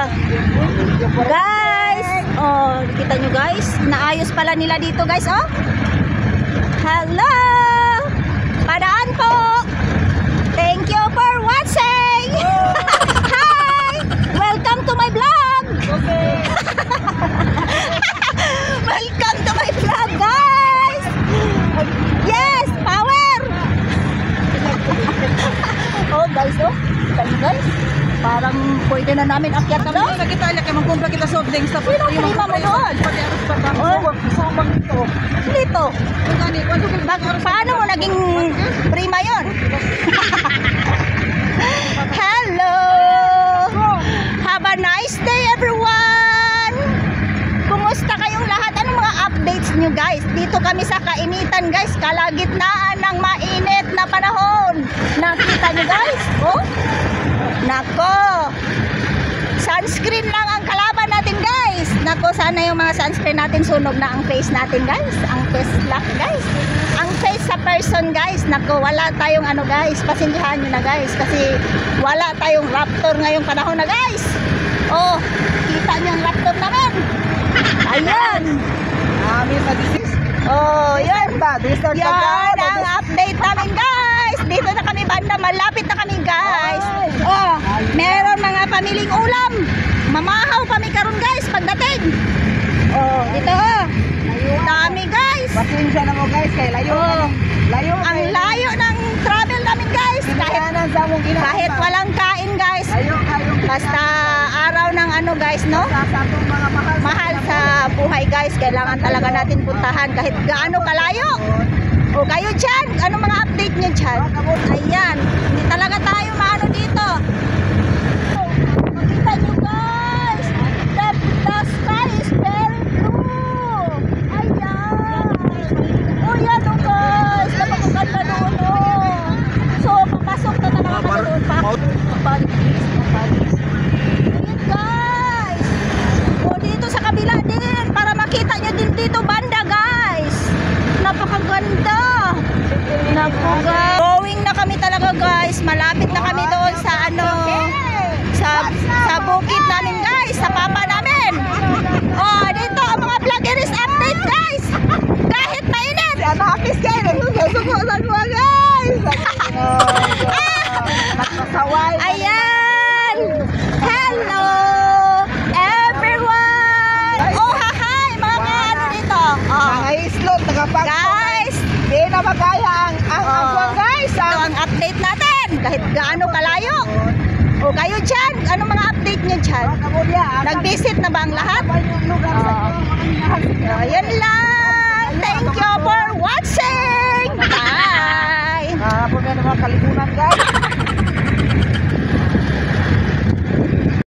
Guys, oh, kita nyo guys, naayos pala nila dito guys, oh. Hello! Padaan po! Thank you for watching! Hi! Welcome to my vlog! Okay. Welcome to my vlog, guys! Yes! Power! Oh guys, oh. Kita nyo guys, parang pwede na namin akyat na Ano na kita alak kay magkumpra kita soft drinks tapos Sino prima mo doon? Dito. Dito. Kani Paano mo naging prima yon? Hello! Have a nice day everyone! Kumusta kayong lahat? Anong mga updates nyo guys? Dito kami sa kainitan guys, kalagitnaan ng mainit na panahon. Nakita nyo guys? Oh? Nako! Sunscreen lang ang kalaban natin guys. Nako, sana yung mga sunscreen natin sunog na ang face natin guys. Ang face lock guys. Ang face sa person guys. Nako, wala tayong ano guys. Pasindihan nyo na guys. Kasi wala tayong raptor ngayong panahon na guys. Oh, kita nyo ang raptor namin. Ayan. sa disease. Oh, yan. Yan ang update namin guys. Dito na kami banda. Malapit na kami guys. Oh, meron mga pamiling ulam. Mamahaw kami karon guys pagdating. Oh, dito oh. Dami guys. Pasensya na mo guys kay layo. Oh, Layo. ang layo ng travel namin guys. Kahit walang kain guys. Layo. Basta araw ng ano guys, no? Sa atong mga Mahal sa buhay guys. Kailangan talaga natin puntahan kahit gaano kalayo. O kayo dyan, ano mga update nyo dyan? Ayan, hindi talaga tayo maano dito. Makita nyo guys, the sky is very blue. Ayan. O yan o guys, napakaganda doon o. So, papasok na talaga kami doon. Mabalik please, mabalik. Ayan guys. O dito sa kabila din, para makita nyo din dito banda guys. Napakaganda. Naku guys. Going na kami talaga guys. Malapit na kami doon sa ano, sa bukid namin guys, sa papa namin. Oh, dito ang mga vloggeries update guys. Kahit mainit. Nakakis kayo. Susukusan mo guys. Nakasaway. Ayan. Hello everyone. Oh, hi mga ano dito. Oh. Mga islot, nakapag. Guys, Di na magaya ang agwang guys. ito ang update natin. Kahit gaano kalayo. O kayo dyan, ano mga update nyo dyan? Nag-visit na ba ang lahat? Ayan lang. Thank you for watching. Bye. Kung yan ang mga kalimunan guys.